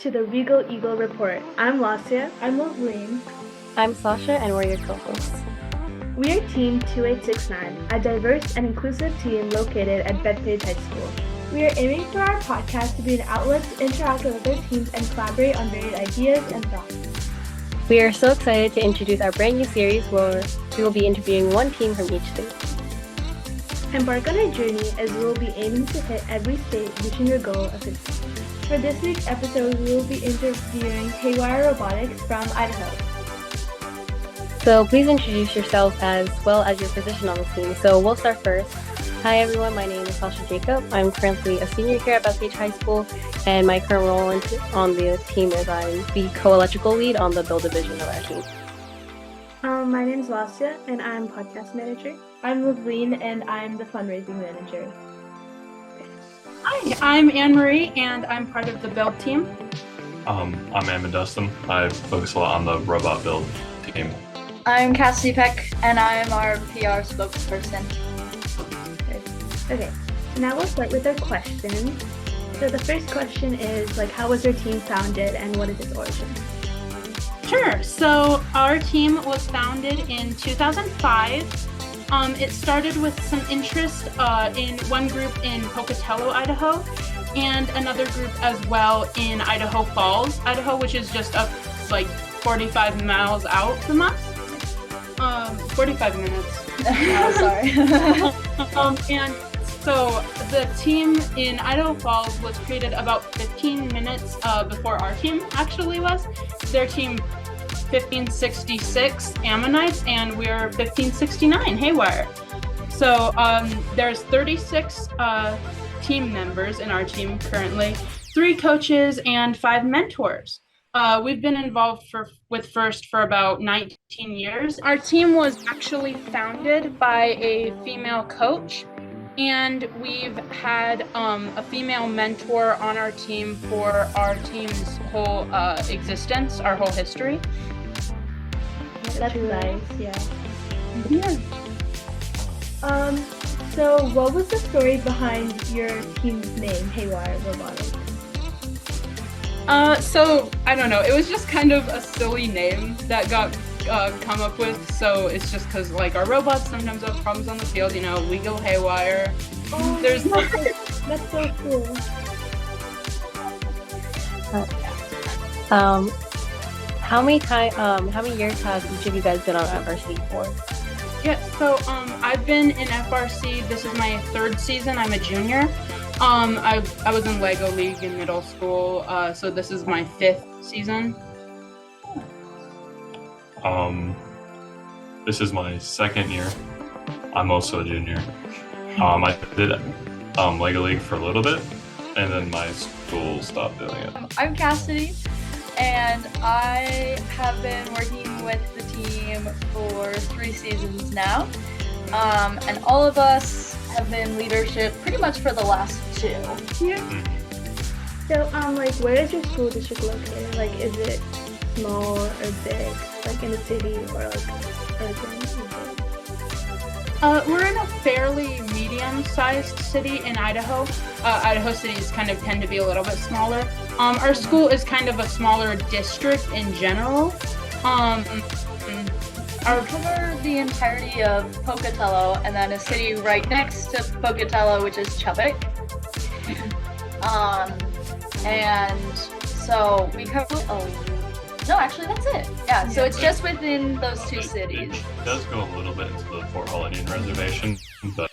to the Regal Eagle Report. I'm Lasya. I'm Lorraine. I'm Sasha, and we're your co-hosts. We are Team 2869, a diverse and inclusive team located at Bethpage High School. We are aiming for our podcast to be an outlet to interact with other teams and collaborate on varied ideas and thoughts. We are so excited to introduce our brand new series where we will be interviewing one team from each state. Embark on a journey as we will be aiming to hit every state, reaching your goal of 50. For this week's episode, we will be interviewing Haywire Robotics from Idaho. So please introduce yourself as well as your position on the team. So we'll start first. Hi everyone, my name is Sasha Jacob. I'm currently a senior here at Bethpage High School, and my current role on the team is I'm the co-electrical lead on the build division of our team. My name is Lasya, and I'm podcast manager. I'm Levine, and I'm the fundraising manager. Hi, I'm Anne-Marie, and I'm part of the build team. I'm Ammon Dustin. I focus a lot on the robot build team. I'm Cassidy Peck, and I'm our PR spokesperson. Okay, now we'll start with our questions. So the first question is, how was your team founded, and what is its origin? Sure. So our team was founded in 2005. It started with some interest in one group in Pocatello, Idaho, and another group as well in Idaho Falls, Idaho, which is just up 45 miles out from us. 45 minutes. Sorry. And so the team in Idaho Falls was created about 15 minutes before our team actually was. Their team 1566 Ammonites, and we're 1569 Haywire. So there's 36 team members in our team currently, 3 coaches and 5 mentors. We've been involved with FIRST for about 19 years. Our team was actually founded by a female coach, and we've had a female mentor on our team for our team's whole existence, our whole history. That's nice, yeah. Yeah. So what was the story behind your team's name, Haywire Robotics? So I don't know. It was just kind of a silly name that got come up with. So it's just because our robots sometimes have problems on the field. We go haywire. Oh, There's that's so cool. How many years have each of you guys been on FRC for? Yeah, so I've been in FRC. This is my 3rd season. I'm a junior. I was in Lego League in middle school, so this is my 5th season. This is my 2nd year. I'm also a junior. I did Lego League for a little bit, and then my school stopped doing it. I'm Cassidy, and I have been working with the team for 3 seasons now. And all of us have been leadership pretty much for the last 2. Yeah. So, where is your school district located? Is it small or big? In a city or urban? We're in a fairly medium-sized city in Idaho. Idaho cities kind of tend to be a little bit smaller. Our school is kind of a smaller district in general. I cover the entirety of Pocatello, and then a city right next to Pocatello, which is Chubbuck. And so we cover. No, actually, that's it. Yeah, so it's just within those 2 cities. It does go a little bit into the Fort Hall Indian Reservation, but.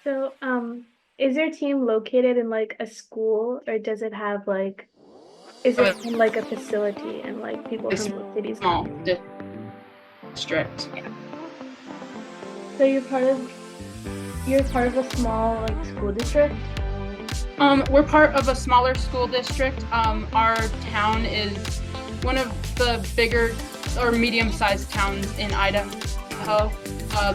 So, is your team located in a school, or does it have is it in a facility and people from both cities? Small district. Yeah. So you're part of a small school district? We're part of a smaller school district. Our town is one of the bigger or medium-sized towns in Idaho,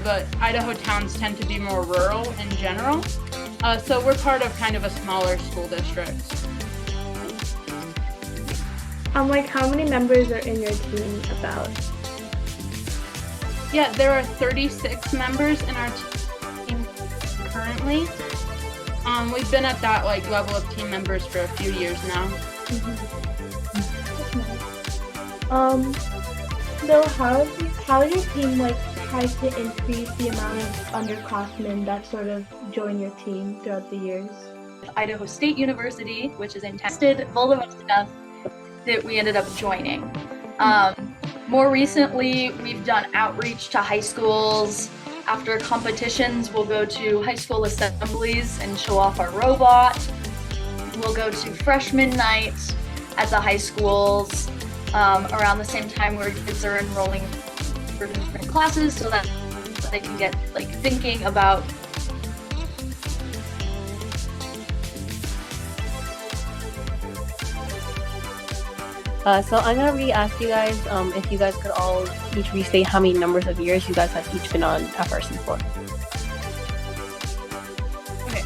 but Idaho towns tend to be more rural in general. So we're part of kind of a smaller school district. How many members are in your team about? Yeah, there are 36 members in our team currently. We've been at that level of team members for a few years now. So how has your team like tried to increase the amount of underclassmen that sort of join your team throughout the years? Idaho State University, which is in tested both of us enough that we ended up joining. More recently, we've done outreach to high schools. After competitions, we'll go to high school assemblies and show off our robot. We'll go to freshman night at the high schools around the same time where kids are enrolling for different classes so that they can get like thinking about So I'm gonna re-ask you guys if you guys could all each restate how many numbers of years you guys have each been on FRC for. Okay.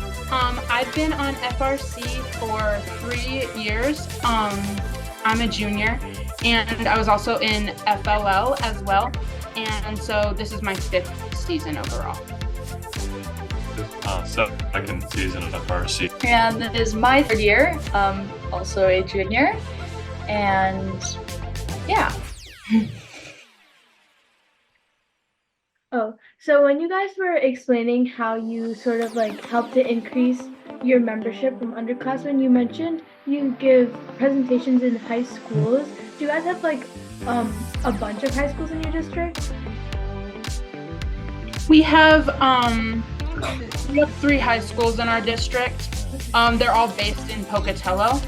I've been on FRC for 3 years. I'm a junior, and I was also in FLL as well. And so this is my 5th season overall. Second season of FRC. and this is my 3rd year, also a junior. And yeah. Oh, so when you guys were explaining how you sort of like helped to increase your membership from underclassmen, you mentioned you give presentations in high schools. Do you guys have like a bunch of high schools in your district? We have 3 high schools in our district. They're all based in Pocatello.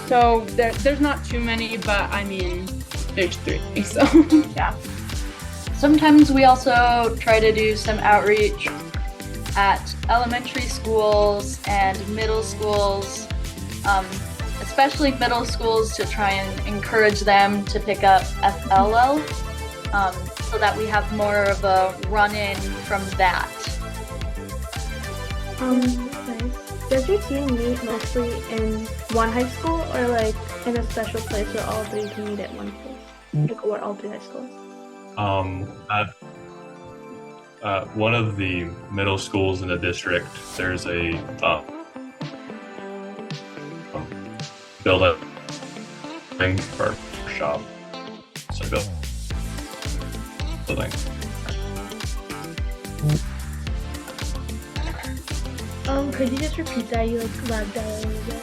So there's not too many, but I mean, there's 3. So Yeah. Sometimes we also try to do some outreach at elementary schools and middle schools, especially middle schools, to try and encourage them to pick up FLL so that we have more of a run-in from that. Nice. Does your team meet mostly in one high school or like in a special place where all 3 can meet at one place? Like, or all 3 high schools? At one of the middle schools in the district, there's a building or shop. So building. Could you just repeat that? You like lagged out a little bit.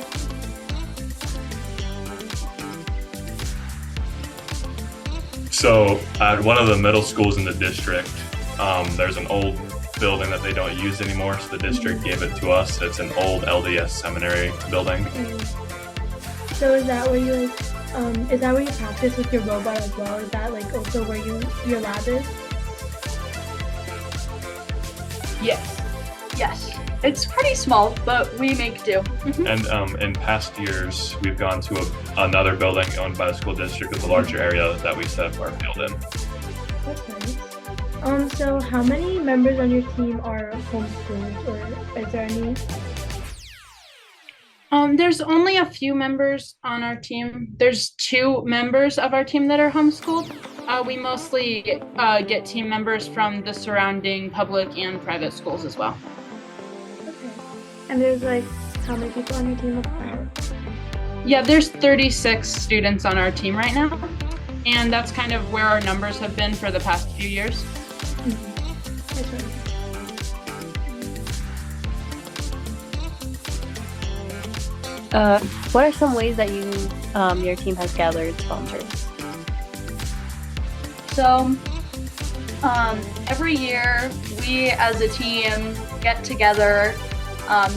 So at one of the middle schools in the district, there's an old building that they don't use anymore, so the district gave it to us. It's an old LDS seminary building. So is that where you like, is that where you practice with your robot as well? Is that like also where your lab is? Yes. It's pretty small, but we make do. And in past years, we've gone to another building owned by the school district with a larger area that we set up our field in. That's nice. So how many members on your team are homeschooled, or is there any? there's only a few members on our team. There's 2 members of our team that are homeschooled. We mostly get team members from the surrounding public and private schools as well. Okay. And there's like how many people on your team? Yeah, there's 36 students on our team right now, and that's kind of where our numbers have been for the past few years. That's right. What are some ways that your team has gathered sponsors? So every year we as a team get together,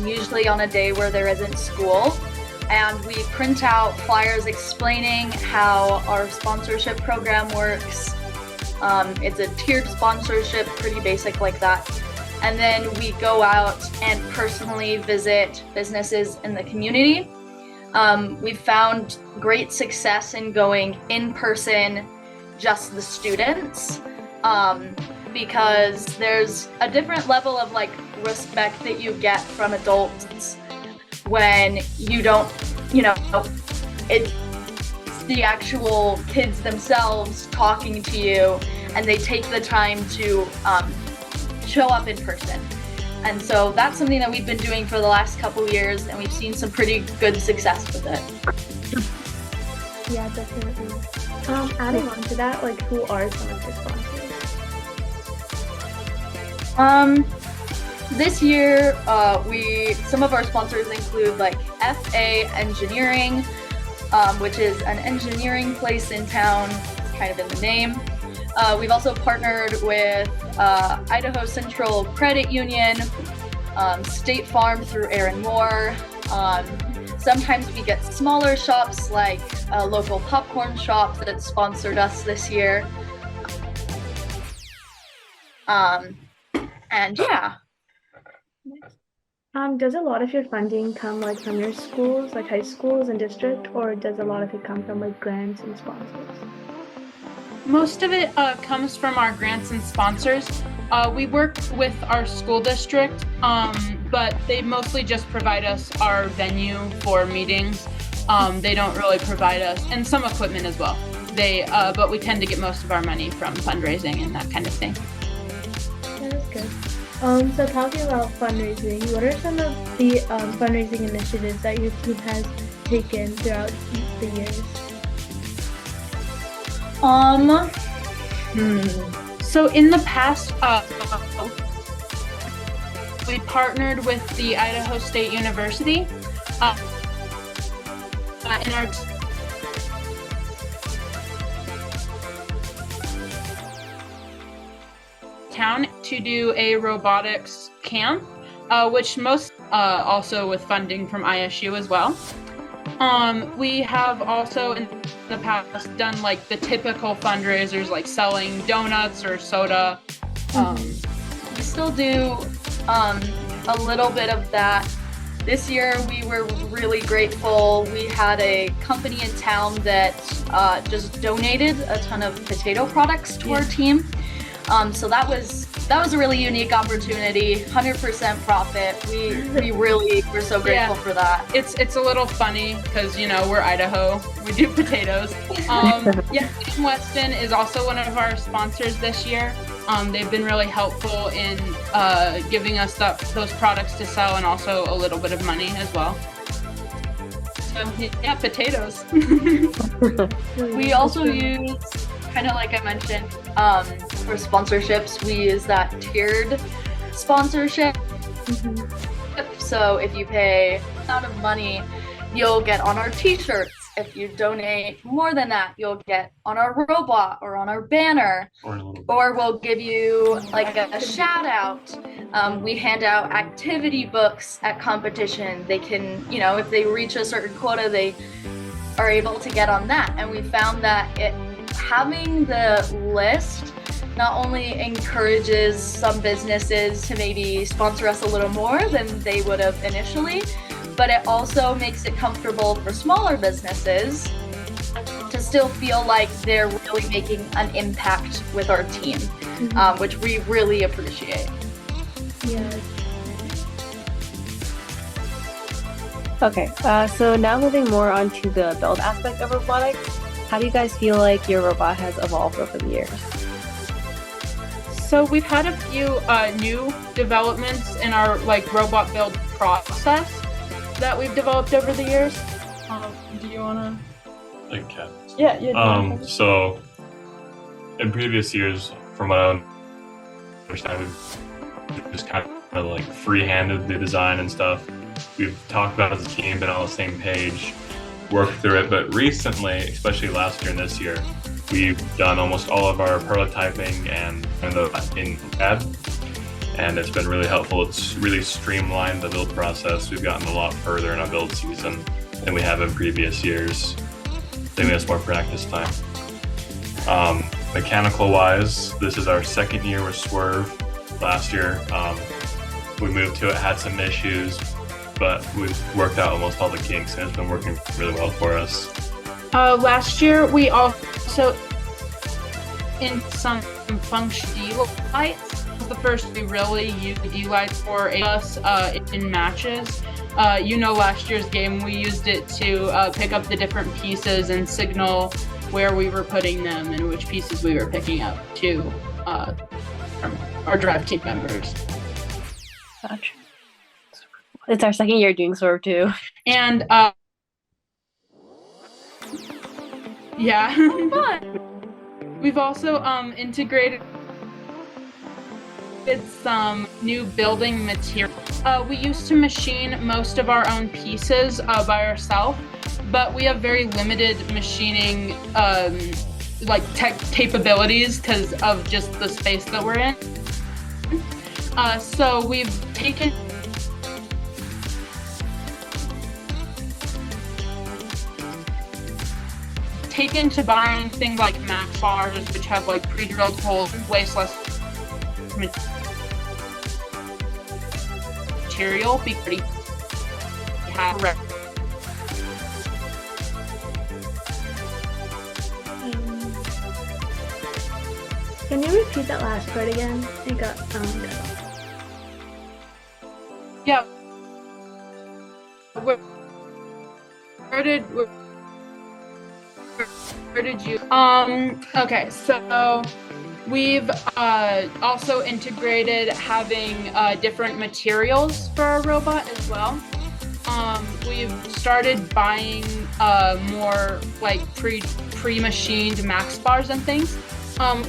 usually on a day where there isn't school, and we print out flyers explaining how our sponsorship program works. It's a tiered sponsorship, pretty basic like that. And then we go out and personally visit businesses in the community. We've found great success in going in person, just the students, because there's a different level of like respect that you get from adults when you don't, it's the actual kids themselves talking to you, and they take the time to show up in person. And so that's something that we've been doing for the last couple years, and we've seen some pretty good success with it. Yeah, definitely. Adding on to that, like, who are some of your sponsors? This year, some of our sponsors include like FA Engineering, which is an engineering place in town. It's kind of in the name. We've also partnered with Idaho Central Credit Union, State Farm through Aaron Moore. Sometimes we get smaller shops like a local popcorn shop that sponsored us this year. And yeah. Does a lot of your funding come like from your schools, like high schools and district, or does a lot of it come from like grants and sponsors? Most of it comes from our grants and sponsors. We work with our school district, but they mostly just provide us our venue for meetings. They don't really provide us, and some equipment as well. But we tend to get most of our money from fundraising and that kind of thing. That is good. So talking about fundraising, what are some of the fundraising initiatives that your team has taken throughout the years? So in the past, we partnered with the Idaho State University in our town to do a robotics camp, which most also with funding from ISU as well. We have also in the past done like the typical fundraisers like selling donuts or soda. We still do a little bit of that. This year we were really grateful. We had a company in town that just donated a ton of potato products to our team. So that was a really unique opportunity, 100% profit. We really were so grateful for that. It's a little funny because, you know, we're Idaho, we do potatoes. Weston is also one of our sponsors this year. They've been really helpful in giving us those products to sell and also a little bit of money as well. So yeah, potatoes. We also use, kind of like I mentioned, for sponsorships, we use that tiered sponsorship. So if you pay a amount of money, you'll get on our t-shirts. If you donate more than that, you'll get on our robot or on our banner, or we'll give you like a shout out. We hand out activity books at competition. They can, you know, if they reach a certain quota, they are able to get on that. And we found that having the list not only encourages some businesses to maybe sponsor us a little more than they would have initially, but it also makes it comfortable for smaller businesses to still feel like they're really making an impact with our team, which we really appreciate. Yeah. Okay, so now moving more on to the build aspect of robotics, how do you guys feel like your robot has evolved over the years? So we've had a few new developments in our like robot build process that we've developed over the years. Do you wanna? Okay. Yeah. So in previous years, from what I understand, we've just kind of like free-handed the design and stuff. We've talked about it as a team, been on the same page, worked through it. But recently, especially last year and this year, we've done almost all of our prototyping and in CAD, and it's been really helpful. It's really streamlined the build process. We've gotten a lot further in our build season than we have in previous years, giving us more practice time. Mechanical wise, this is our second year with Swerve. Last year, we moved to it, had some issues, but we've worked out almost all the kinks, and it's been working really well for us. Last year, we also in some function D lights. The first we really used the D lights for us in matches. Last year's game, we used it to pick up the different pieces and signal where we were putting them and which pieces we were picking up to our drive team members. Gotcha. It's our second year doing Swerve too. And yeah. We've also integrated some new building material. We used to machine most of our own pieces by ourselves, but we have very limited machining tech capabilities because of just the space that we're in. So we've taken to buying things like max bars, which have like pre-drilled holes, waste less material. Be pretty have Can you repeat that last part again? It got cut off. Yeah. Where did you? Okay, so we've also integrated having different materials for our robot as well. We've started buying more like pre-machined max bars and things.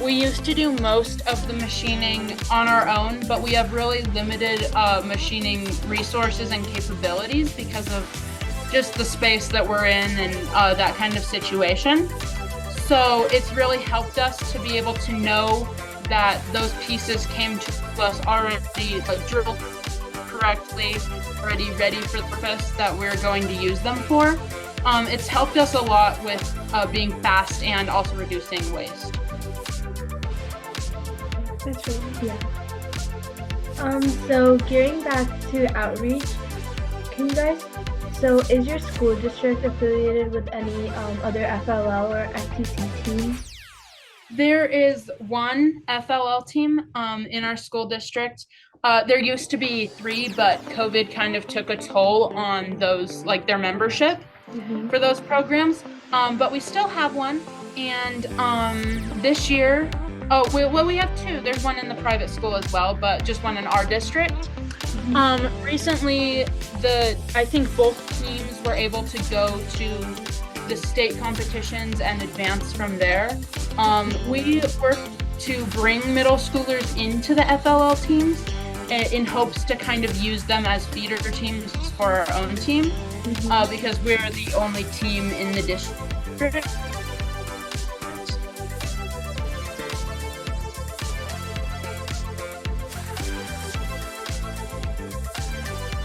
We used to do most of the machining on our own, but we have really limited machining resources and capabilities because of just the space that we're in and that kind of situation. So it's really helped us to be able to know that those pieces came to us already drilled correctly, already ready for the purpose that we're going to use them for. It's helped us a lot with being fast and also reducing waste. That's really, yeah. So gearing back to outreach, so is your school district affiliated with any other FLL or FTC teams? There is one FLL team in our school district. There used to be 3, but COVID kind of took a toll on those, like their membership for those programs. But we still have one. And this year, we have 2. There's one in the private school as well, but just one in our district. Recently, I think both teams were able to go to the state competitions and advance from there. We work to bring middle schoolers into the FLL teams in hopes to kind of use them as feeder teams for our own team, because we're the only team in the district.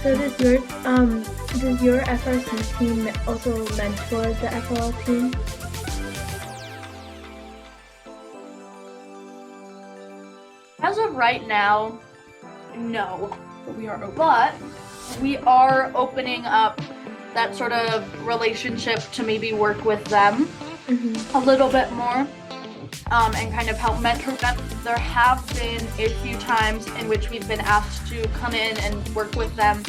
So does your FRC team also mentor the FLL team? As of right now, no. But we are open. But we are opening up that sort of relationship to maybe work with them a little bit more and kind of help mentor them. There have been a few times in which we've been asked to come in and work with them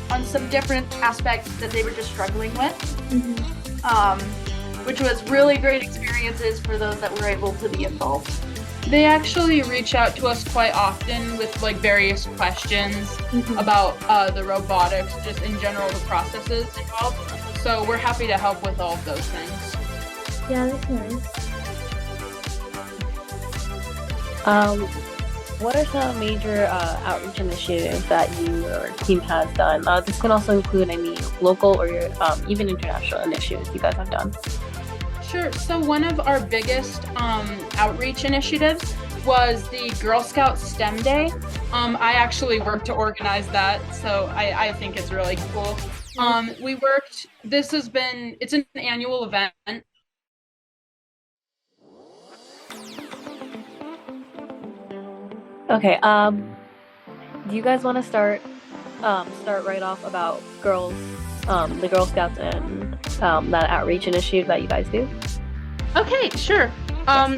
on some different aspects that they were just struggling with, which was really great experiences for those that were able to be involved. They actually reach out to us quite often with like various questions about the robotics, just in general the processes involved. So we're happy to help with all of those things. Yeah, that's nice. What are some major outreach initiatives that your team has done? This can also include any local or even international initiatives you guys have done. Sure. So one of our biggest outreach initiatives was the Girl Scout STEM Day. I actually worked to organize that, so I think it's really cool. It's an annual event. Okay, do you guys want to start right off about girls, the Girl Scouts and that outreach initiative that you guys do? Okay, sure.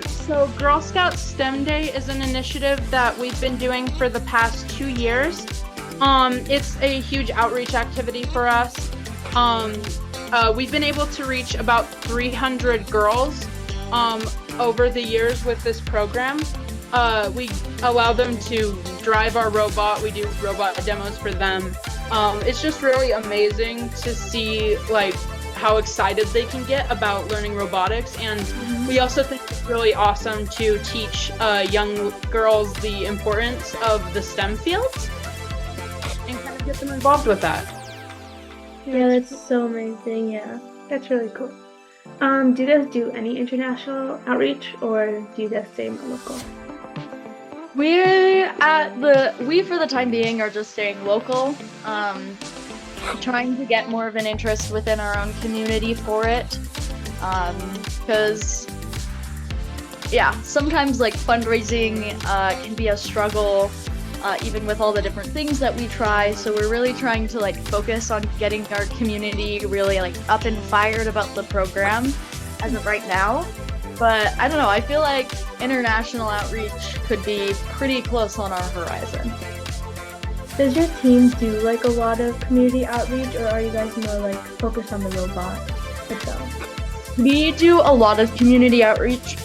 So Girl Scout STEM Day is an initiative that we've been doing for the past 2 years. It's a huge outreach activity for us. We've been able to reach about 300 girls over the years with this program. We allow them to drive our robot. We do robot demos for them. It's just really amazing to see like how excited they can get about learning robotics, and we also think it's really awesome to teach young girls the importance of the STEM fields and kind of get them involved with that. Yeah, that's so amazing. Yeah, that's really cool. Do you guys do any international outreach, or do you guys stay local? We for the time being are just staying local, trying to get more of an interest within our own community for it, because sometimes like fundraising can be a struggle, even with all the different things that we try. So we're really trying to like focus on getting our community really like up and fired about the program as of right now. But I don't know, I feel like international outreach could be pretty close on our horizon. Does your team do like a lot of community outreach, or are you guys more like focused on the robot itself? We do a lot of community outreach.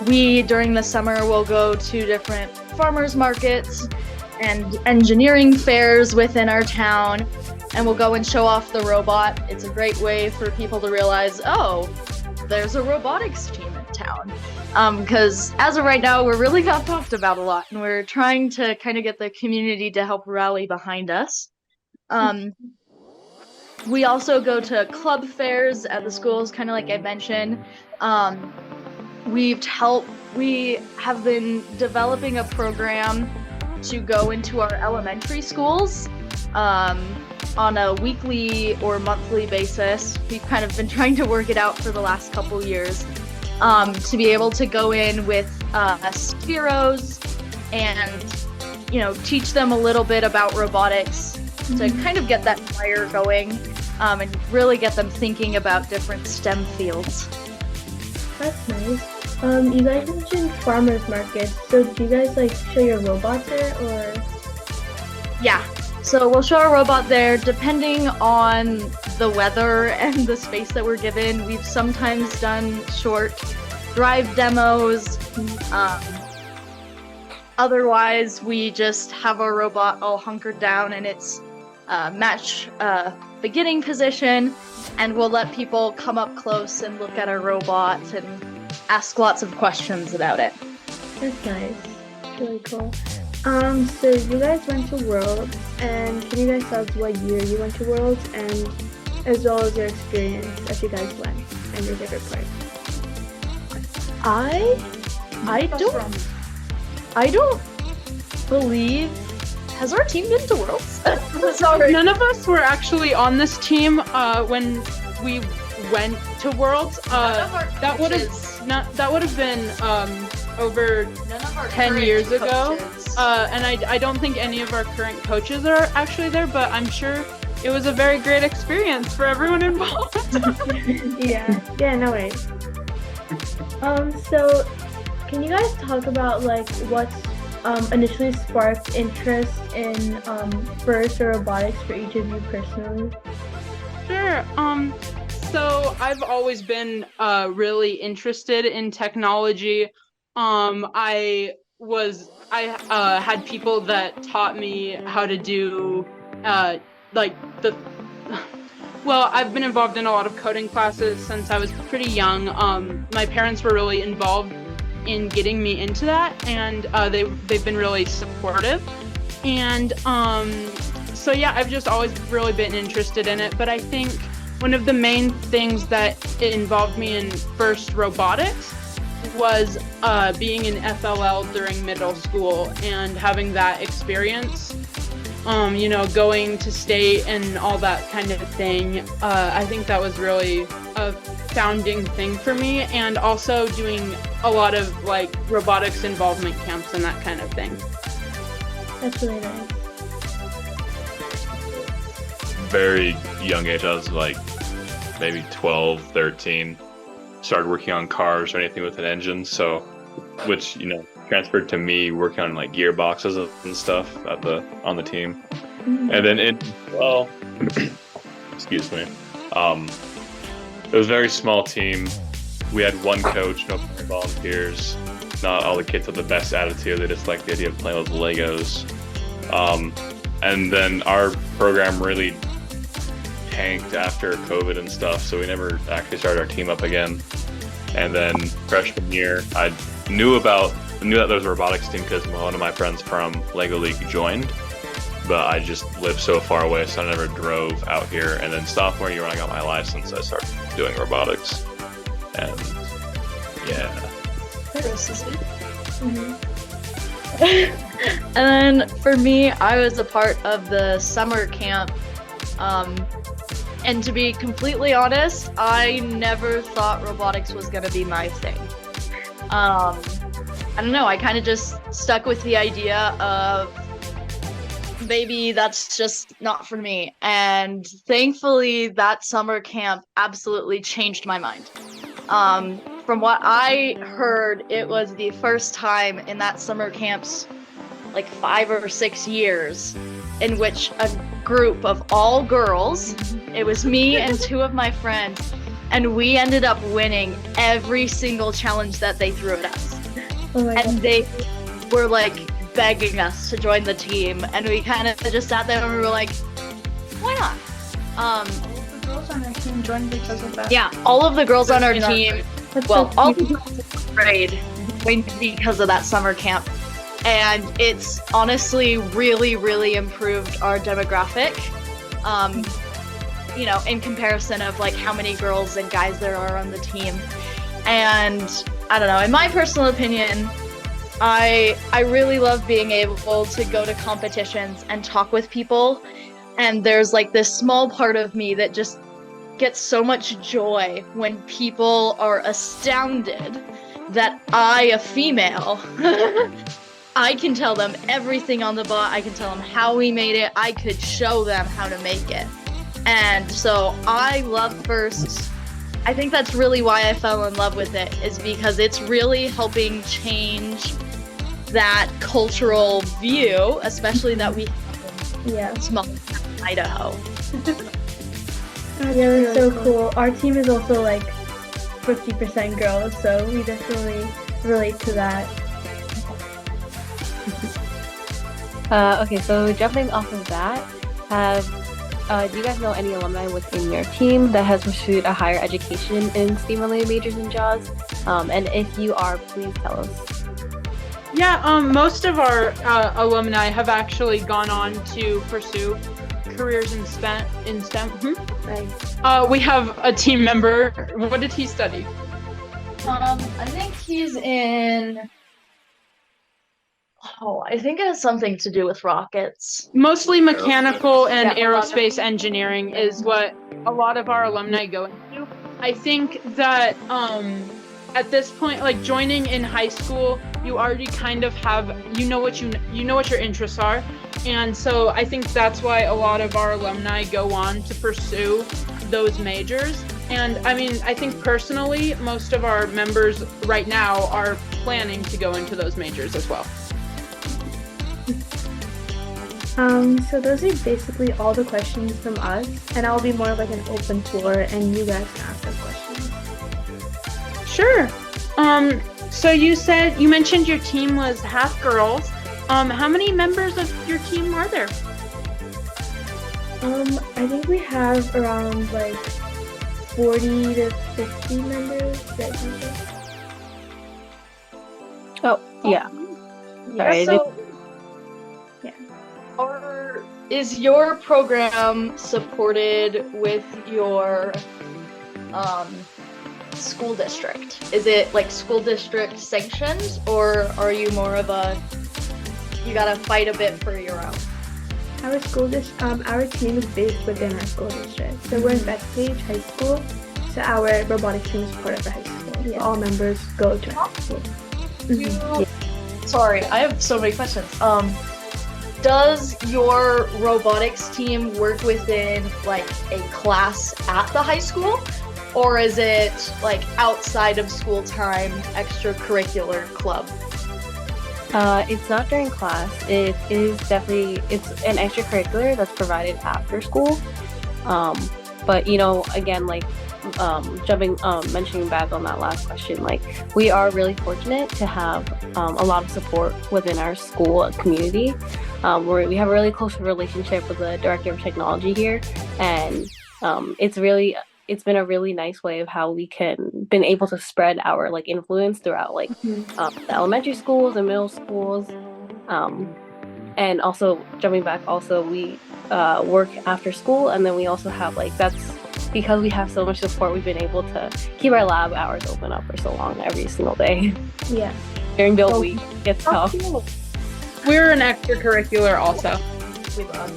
We, during the summer, will go to different farmers markets and engineering fairs within our town, and we'll go and show off the robot. It's a great way for people to realize, oh, there's a robotics team in town. Because as of right now, we're really not talked about a lot, and we're trying to kind of get the community to help rally behind us. We also go to club fairs at the schools, kind of like I mentioned. We have been developing a program to go into our elementary schools on a weekly or monthly basis. We've kind of been trying to work it out for the last couple years, to be able to go in with Spiros and, teach them a little bit about robotics to kind of get that fire going, and really get them thinking about different STEM fields. That's nice. You guys mentioned farmers markets, so do you guys like show your robot there, or? Yeah, so we'll show our robot there depending on the weather and the space that we're given. We've sometimes done short drive demos. Otherwise, we just have our robot all hunkered down in its match beginning position, and we'll let people come up close and look at our robot and ask lots of questions about it. That's nice. Really cool. So you guys went to Worlds, and can you guys tell us what year you went to Worlds, and as well as your experience as you guys went and your favorite part? I don't believe. Has our team been to Worlds? Sorry. None of us were actually on this team when we went to Worlds. That would have been over 10 years ago. And I don't think any of our current coaches are actually there, but I'm sure it was a very great experience for everyone involved. Yeah, no worries. So can you guys talk about like what's initially sparked interest in FIRST or robotics for each of you personally? Sure. So I've always been really interested in technology. I had people that taught me how to do well, I've been involved in a lot of coding classes since I was pretty young. My parents were really involved in getting me into that, and they've been really supportive. And so yeah, I've just always really been interested in it. But I think one of the main things that it involved me in FIRST robotics was being in FLL during middle school and having that experience. Going to state and all that kind of thing. I think that was really a founding thing for me, and also doing a lot of like robotics involvement camps and that kind of thing. That's really nice. Very young age, I was like maybe 12, 13, started working on cars or anything with an engine, so which transferred to me working on like gearboxes and stuff on the team. And then excuse me, it was a very small team. We had one coach, no volunteers, not all the kids have the best attitude. They just like the idea of playing with Legos. And then our program really tanked after COVID and stuff, so we never actually started our team up again. And then freshman year, I knew that there was a robotics team because one of my friends from Lego League joined, but I just lived so far away, so I never drove out here. And then sophomore year, when I got my license, I started doing robotics. And yeah. And then for me, I was a part of the summer camp. And to be completely honest, I never thought robotics was going to be my thing. I don't know, I kind of just stuck with the idea of maybe that's just not for me. And thankfully, that summer camp absolutely changed my mind. From what I heard, it was the first time in that summer camp's like 5 or 6 years in which a group of all girls, it was me and 2 of my friends, and we ended up winning every single challenge that they threw at us. Oh my And God. they were like begging us to join the team, and we kind of just sat there and we were like, why not? The girls on our team joined because of that. Yeah, all of the girls on our In our team, That's well, so all cute. the girls in the grade joined because of that summer camp. And it's honestly really, really improved our demographic. You know, in comparison of like how many girls and guys there are on the team. And I don't know, in my personal opinion, I really love being able to go to competitions and talk with people. And there's like this small part of me that just gets so much joy when people are astounded that I, a female, I can tell them everything on the bot. I can tell them how we made it. I could show them how to make it. And so I love FIRST. I think that's really why I fell in love with it, is because it's really helping change that cultural view, especially that we have Yeah. in small Idaho. Yeah, that's so cool. Our team is also like 50% girls, so we definitely relate to that. Okay, so jumping off of that, do you guys know any alumni within your team that has pursued a higher education in STEAM-related majors and jobs? And if you are, please tell us. Yeah, most of our alumni have actually gone on to pursue careers in STEM. Like, We have a team member. What did he study? I think he's in. Oh, I think it has something to do with rockets. Mostly mechanical and Yeah, aerospace engineering is what a lot of our alumni go into. I think that at this point, like joining in high school, you already kind of have what your interests are, and so I think that's why a lot of our alumni go on to pursue those majors. And I mean, I think personally, most of our members right now are planning to go into those majors as well. So those are basically all the questions from us, and I'll be more of like an open floor, and you guys can ask the questions. Sure. So you mentioned your team was half girls. How many members of your team are there? I think we have around like 40 to 50 members. That you say? Oh, yeah. Sorry, So, is your program supported with your school district? Is it like school district sanctioned, or are you more of a you gotta fight a bit for your own? Our our team is based within our school district. So we're in Bethpage High School. So our robotics team is part of the high school. Yeah. So all members go to high school. Sorry, I have so many questions. Does your robotics team work within like a class at the high school, or is it like outside of school time extracurricular club? It's not during class. It is definitely, it's an extracurricular that's provided after school. But again, like mentioning back on that last question, like we are really fortunate to have a lot of support within our school community. We have a really close relationship with the director of technology here, and it's been a really nice way of how we been able to spread our like influence throughout like the elementary schools and middle schools. And also jumping back, also we work after school, and then we also have like that's because we have so much support. We've been able to keep our lab hours open up for so long every single day. Yeah. During build week, it's tough. We're an extracurricular also. We love.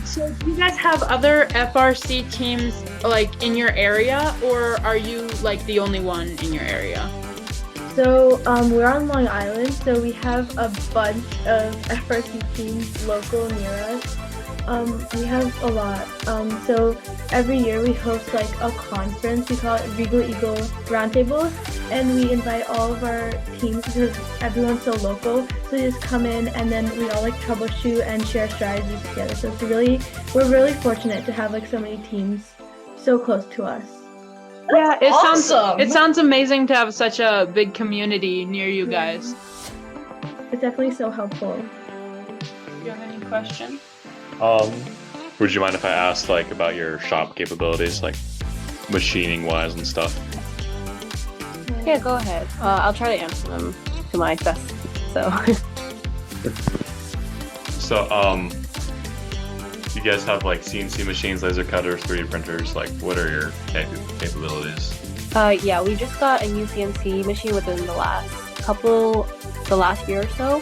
So do you guys have other FRC teams like in your area, or are you like the only one in your area? So we're on Long Island, so we have a bunch of FRC teams local near us. We have a lot. So every year we host like a conference. We call it Regal Eagle Roundtable, and we invite all of our teams because everyone's so local. So they just come in, and then we all like troubleshoot and share strategies together. So we're really fortunate to have like so many teams so close to us. Yeah, awesome. It sounds amazing to have such a big community near you guys. It's definitely so helpful. Do you have any questions? Would you mind if I asked like about your shop capabilities, like machining wise and stuff? Yeah, go ahead. I'll try to answer them to my best. So, you guys have like CNC machines, laser cutters, 3D printers. Like, what are your capabilities? Yeah, we just got a new CNC machine within the last year or so.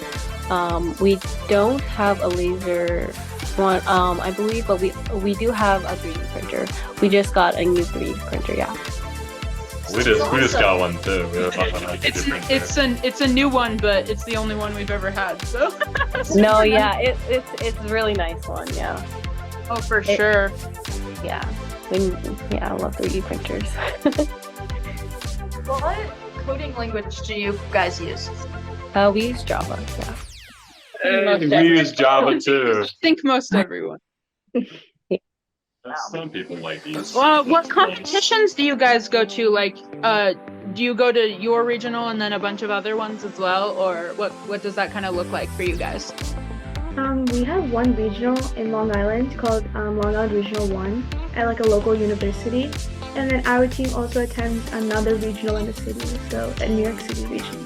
We don't have a laser one, I believe, but we do have a 3D printer. We just got a new 3D printer, yeah. We just got one too. It's a new one, but it's the only one we've ever had. So. No, yeah, it's a really nice one, yeah. Oh, for sure. Yeah, I love 3D printers. What coding language do you guys use? We use Java, yeah. We use Java too. I think most everyone. Some people like these. Well, what competitions do you guys go to? Like, do you go to your regional and then a bunch of other ones as well, or what does that kind of look like for you guys? We have one regional in Long Island called Long Island Regional 1 at like a local university, and then our team also attends another regional in the city, so at New York City Regional.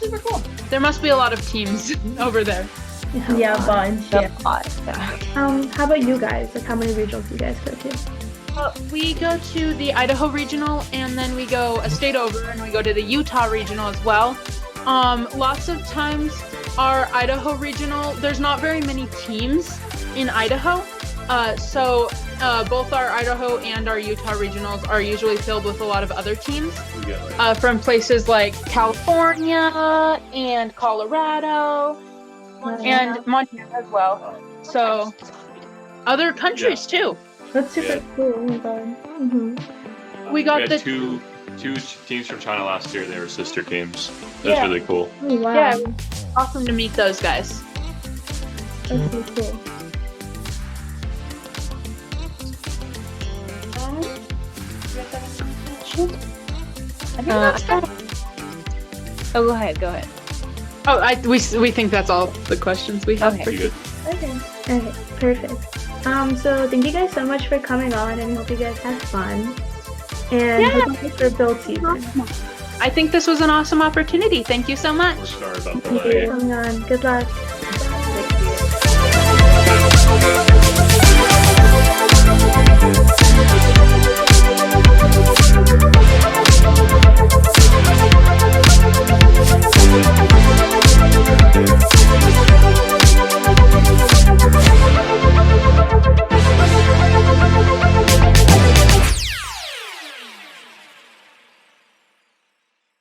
Super cool. There must be a lot of teams over there. Yeah, a bunch. Yeah. Yeah. How about you guys? Like, how many regionals do you guys go to? We go to the Idaho regional, and then we go a state over, and we go to the Utah regional as well. Lots of times our Idaho regional, there's not very many teams in Idaho. So both our Idaho and our Utah regionals are usually filled with a lot of other teams from places like California and Colorado and Montana as well. So other countries too. That's super cool. Oh my god. We got had two teams from China last year. They were sister teams. That's really cool. Oh wow. Yeah, awesome to meet those guys. That's really cool. Oh, go ahead. Oh, we think that's all the questions we have. Okay. For you. Okay, perfect. So thank you guys so much for coming on, and I hope you guys had fun. And good luck for build season. I think this was an awesome opportunity. Thank you so much. We're sorry about the Thank you delay. for coming on. Good luck.